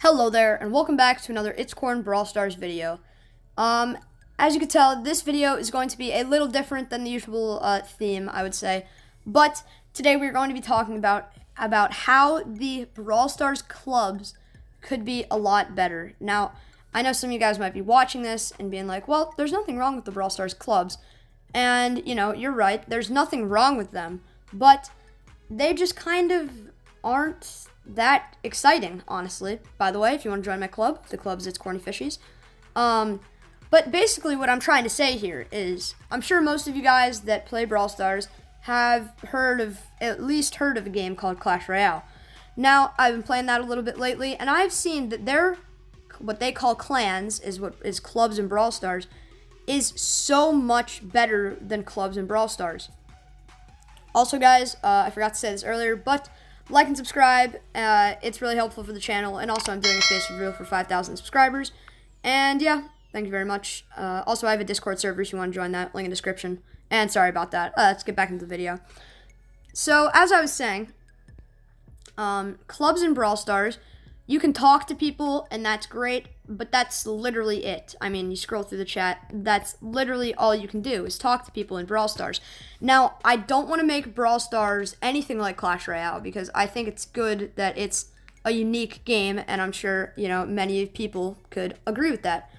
Hello there, and welcome back to another Brawl Stars video. As you can tell, this video is going to be a little different than the usual theme, I would say. But today we're going to be talking about how the Brawl Stars clubs could be a lot better. Now, I know some of you guys might be watching this and being like, well, there's nothing wrong with the Brawl Stars clubs. And, you know, you're right, there's nothing wrong with them. But they just kind of aren't that exciting, honestly. By the way, if you want to join my club, the club's ItsCornyFishies. But basically what I'm trying to say here is, I'm sure most of you guys that play Brawl Stars have at least heard of a game called Clash Royale. Now, I've been playing that a little bit lately, and I've seen that what they call clans, what is clubs in Brawl Stars, is so much better than clubs in Brawl Stars. Also, guys, I forgot to say this earlier, but like and subscribe. It's really helpful for the channel. And also, I'm doing a face reveal for 5,000 subscribers. And yeah, thank you very much. Also, I have a Discord server if you want to join that. Link in the description. And sorry about that. Let's get back into the video. So, as I was saying, clubs in Brawl Stars, you can talk to people, and that's great. But that's literally it. I mean, you scroll through the chat, that's literally all you can do is talk to people in Brawl Stars. Now, I don't want to make Brawl Stars anything like Clash Royale because I think it's good that it's a unique game, and I'm sure, you know, many people could agree with that.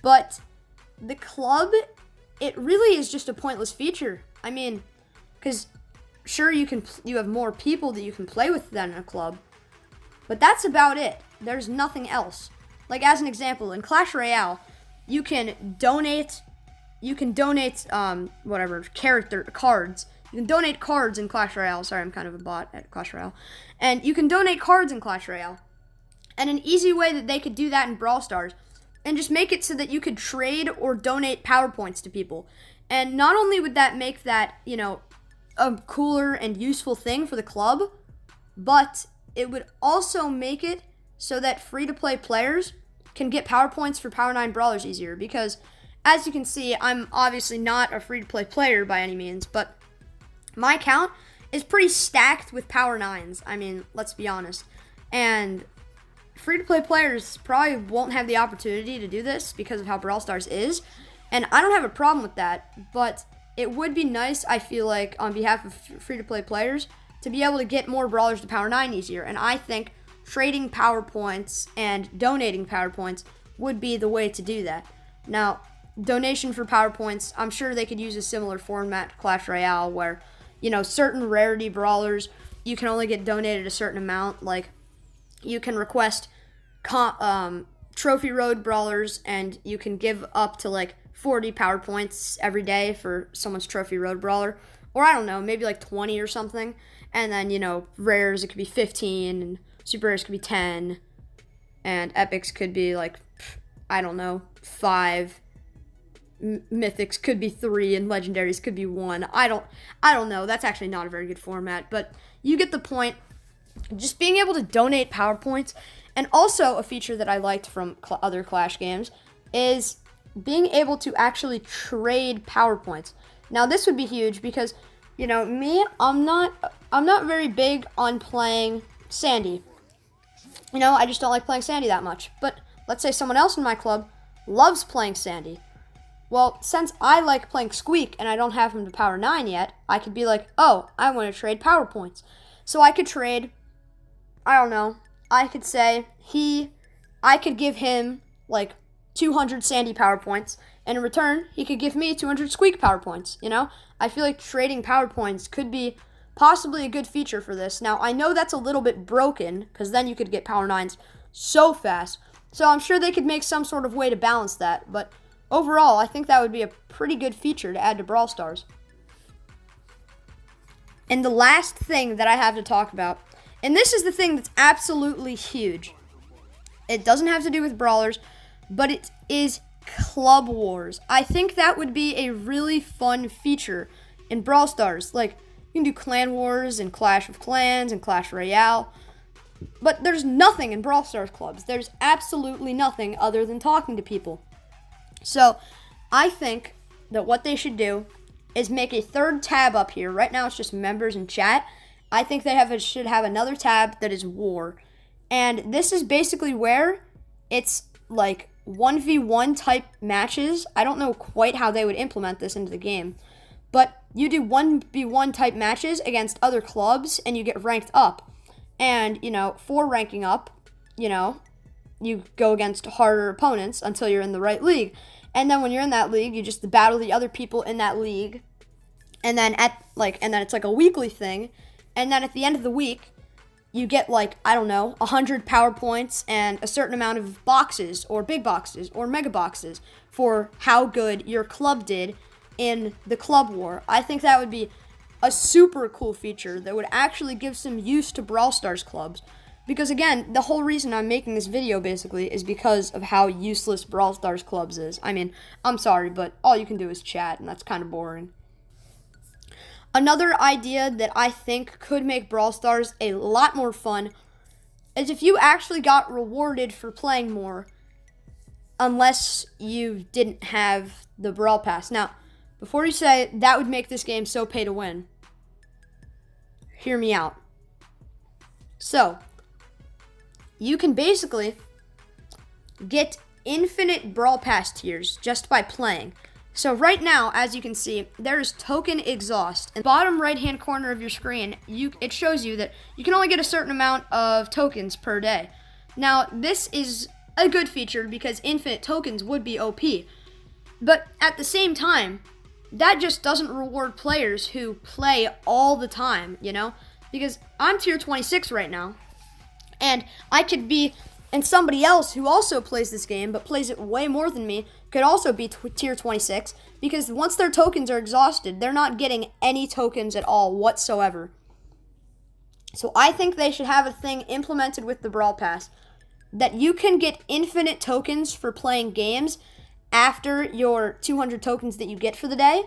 But the club, it really is just a pointless feature. I mean, because sure, you have more people that you can play with than a club, but that's about it. There's nothing else. Like, as an example, in Clash Royale, you can donate character cards. You can donate cards in Clash Royale. Sorry, I'm kind of a bot at Clash Royale. And you can donate cards in Clash Royale. And an easy way that they could do that in Brawl Stars, and just make it so that you could trade or donate power points to people. And not only would that make that, you know, a cooler and useful thing for the club, but it would also make it so that free-to-play players can get power points for Power 9 Brawlers easier. Because, as you can see, I'm obviously not a free-to-play player by any means, but my account is pretty stacked with Power 9s. I mean, let's be honest. And free-to-play players probably won't have the opportunity to do this because of how Brawl Stars is. And I don't have a problem with that, but it would be nice, I feel like, on behalf of free-to-play players, to be able to get more Brawlers to Power 9 easier. And I think trading power points and donating power points would be the way to do that. Now, donation for power points, I'm sure they could use a similar format to Clash Royale where, you know, certain rarity brawlers, you can only get donated a certain amount. Like, you can request trophy road brawlers, and you can give up to like 40 power points every day for someone's trophy road brawler. Or I don't know, maybe like 20 or something. And then, you know, rares, it could be 15, and super rares could be 10, and epics could be like, I don't know, 5. Mythics could be 3, and legendaries could be 1. I don't know. That's actually not a very good format, but you get the point. Just being able to donate power points, and also a feature that I liked from other Clash games is being able to actually trade power points. Now, this would be huge because, you know, me, I'm not very big on playing Sandy. You know, I just don't like playing Sandy that much. But let's say someone else in my club loves playing Sandy. Well, since I like playing Squeak and I don't have him to Power 9 yet, I could be like, oh, I want to trade power points. So I could trade, I don't know, I could say I could give him like 200 Sandy power points, and in return, he could give me 200 Squeak power points, you know? I feel like trading power points could be possibly a good feature for this. Now, I know that's a little bit broken, because then you could get Power 9s so fast. So I'm sure they could make some sort of way to balance that. But overall, I think that would be a pretty good feature to add to Brawl Stars. And the last thing that I have to talk about, and this is the thing that's absolutely huge. It doesn't have to do with Brawlers, but it is Club Wars. I think that would be a really fun feature in Brawl Stars. Like, you can do Clan Wars and Clash of Clans and Clash Royale. But there's nothing in Brawl Stars clubs. There's absolutely nothing other than talking to people. So, I think that what they should do is make a third tab up here. Right now it's just members and chat. I think they should have another tab that is War. And this is basically where it's like 1v1 type matches. I don't know quite how they would implement this into the game, but you do 1v1 type matches against other clubs and you get ranked up. And, for ranking up, you go against harder opponents until you're in the right league. And then when you're in that league, you just battle the other people in that league. And then it's like a weekly thing. And then at the end of the week, you get 100 power points and a certain amount of boxes or big boxes or mega boxes for how good your club did in the club war. I think that would be a super cool feature that would actually give some use to Brawl Stars clubs. Because again, the whole reason I'm making this video basically is because of how useless Brawl Stars clubs is. I mean, I'm sorry, but all you can do is chat, and that's kind of boring. Another idea that I think could make Brawl Stars a lot more fun is if you actually got rewarded for playing more, unless you didn't have the Brawl Pass. Now, before you say that would make this game so pay to win, hear me out. So, you can basically get infinite Brawl Pass tiers just by playing. So right now, as you can see, there is token exhaust. In the bottom right-hand corner of your screen, it shows you that you can only get a certain amount of tokens per day. Now, this is a good feature because infinite tokens would be OP. But at the same time, that just doesn't reward players who play all the time, Because I'm tier 26 right now, and and somebody else who also plays this game, but plays it way more than me, could also be tier 26, because once their tokens are exhausted, they're not getting any tokens at all whatsoever. So I think they should have a thing implemented with the Brawl Pass, that you can get infinite tokens for playing games after your 200 tokens that you get for the day.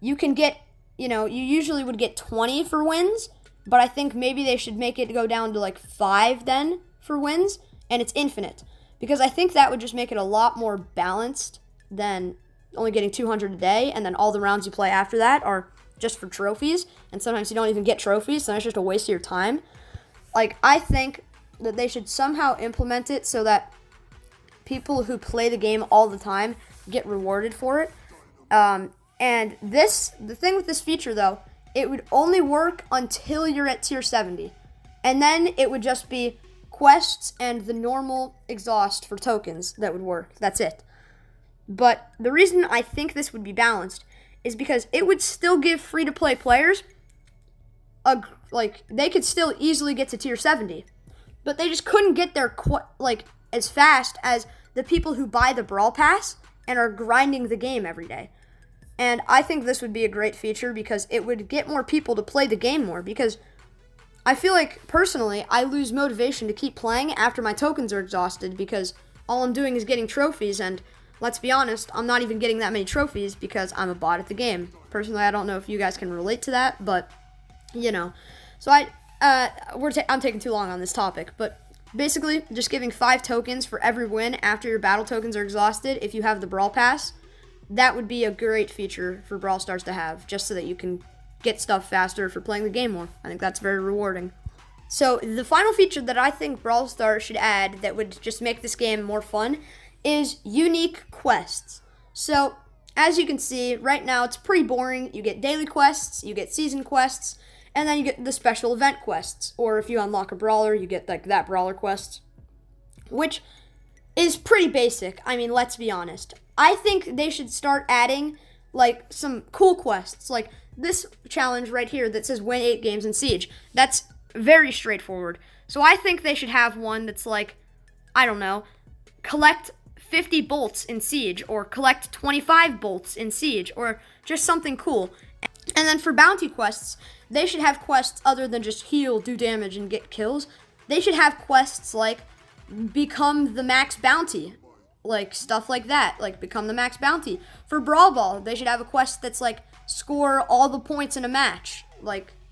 You can get, you usually would get 20 for wins, but I think maybe they should make it go down to 5 then for wins, and it's infinite. Because I think that would just make it a lot more balanced than only getting 200 a day, and then all the rounds you play after that are just for trophies, and sometimes you don't even get trophies, so it's just a waste of your time. I think that they should somehow implement it so that people who play the game all the time get rewarded for it. And the thing with this feature, though, it would only work until you're at tier 70. And then it would just be quests and the normal exhaust for tokens that would work. That's it. But the reason I think this would be balanced is because it would still give free-to-play players they could still easily get to tier 70, but they just couldn't get there as fast as the people who buy the Brawl Pass and are grinding the game every day. And I think this would be a great feature because it would get more people to play the game more, because I feel like, personally, I lose motivation to keep playing after my tokens are exhausted because all I'm doing is getting trophies, and let's be honest, I'm not even getting that many trophies because I'm a bot at the game. Personally, I don't know if you guys can relate to that, but, So I'm taking too long on this topic, but basically, just giving 5 tokens for every win after your battle tokens are exhausted if you have the Brawl Pass, that would be a great feature for Brawl Stars to have, just so that you can get stuff faster for playing the game more. I think that's very rewarding. So the final feature that I think Brawl Stars should add that would just make this game more fun is unique quests. So as you can see, right now it's pretty boring. You get daily quests, you get season quests, and then you get the special event quests. Or if you unlock a brawler, you get that brawler quest, which is pretty basic. I mean, let's be honest. I think they should start adding some cool quests, like this challenge right here that says win 8 games in Siege. That's very straightforward. So I think they should have one that's collect 50 bolts in Siege, or collect 25 bolts in Siege, or just something cool. And then for bounty quests, they should have quests other than just heal, do damage, and get kills. They should have quests like become the max bounty, stuff like that, become the max bounty. For Brawl Ball, they should have a quest that's score all the points in a match,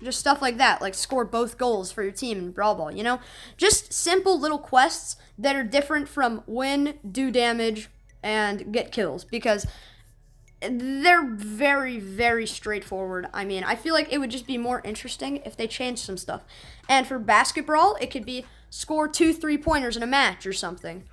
just stuff like that, score both goals for your team in Brawl Ball, Just simple little quests that are different from win, do damage, and get kills, because they're very, very straightforward. I mean, I feel like it would just be more interesting if they changed some stuff. And for basketball, it could be score 2 3-pointers in a match or something.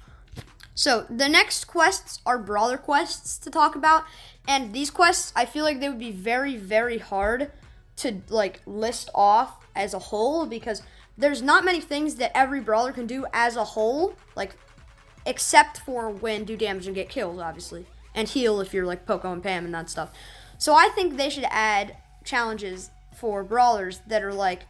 So the next quests are brawler quests to talk about, and these quests, I feel like they would be very, very hard to like list off as a whole, because there's not many things that every brawler can do as a whole, like except for win, do damage, and get kills, obviously, and heal if you're like Poco and Pam and that stuff. So I think they should add challenges for brawlers that are like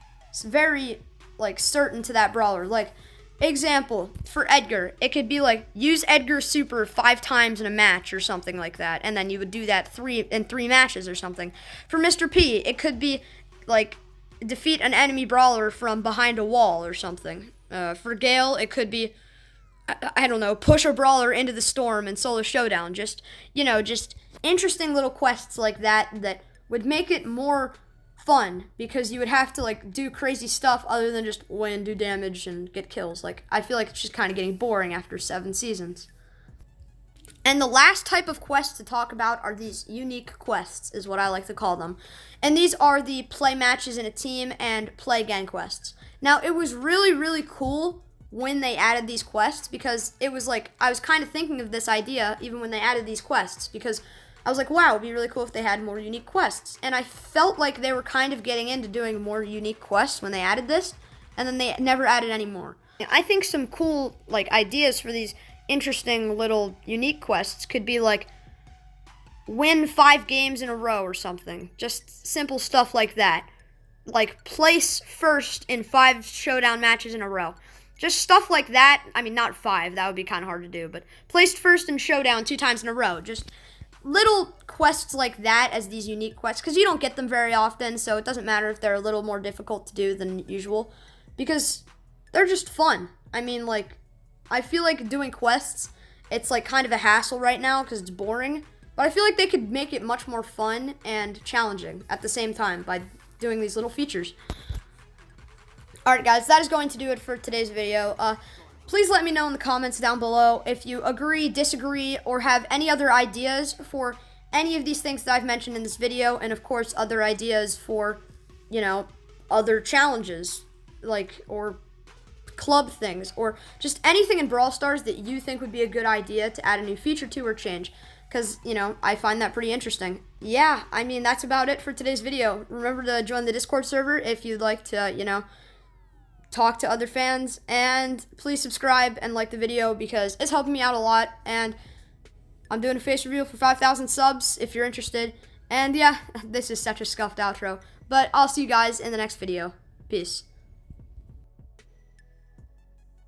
very like certain to that brawler. Like, example, for Edgar, it could be like use Edgar's super 5 times in a match or something like that, and then you would do that 3 matches or something. For Mr. P, it could be like defeat an enemy brawler from behind a wall or something. For Gale, it could be, I don't know, push a brawler into the storm and solo showdown. Just, just interesting little quests like that would make it more fun, because you would have to like do crazy stuff other than just win, do damage, and get kills. Like, I feel like it's just kind of getting boring after 7 seasons. And the last type of quest to talk about are these unique quests, is what I like to call them. And these are the play matches in a team and play gang quests. Now, it was really, really cool when they added these quests, because it was like, I was kind of thinking of this idea even when they added these quests, because I was like, wow, it'd be really cool if they had more unique quests. And I felt like they were kind of getting into doing more unique quests when they added this, and then they never added any more. I think some cool like ideas for these interesting little unique quests could be like win 5 games in a row or something. Just simple stuff like that. Like place first in 5 showdown matches in a row. Just stuff like that. I mean, not 5, that would be kind of hard to do, but placed first in showdown 2 times in a row. Just little quests like that as these unique quests, because you don't get them very often, so it doesn't matter if they're a little more difficult to do than usual, because they're just fun. I mean, like, I feel like doing quests, it's like kind of a hassle right now because it's boring, but I feel like they could make it much more fun and challenging at the same time by doing these little features. Alright guys, that is going to do it for today's video. Please let me know in the comments down below if you agree, disagree, or have any other ideas for any of these things that I've mentioned in this video, and of course other ideas for, other challenges, like, or club things, or just anything in Brawl Stars that you think would be a good idea to add a new feature to or change, because, I find that pretty interesting. Yeah, I mean, that's about it for today's video. Remember to join the Discord server if you'd like to, talk to other fans, and please subscribe and like the video because it's helping me out a lot, and I'm doing a face reveal for 5,000 subs if you're interested. And yeah, this is such a scuffed outro, but I'll see you guys in the next video. Peace.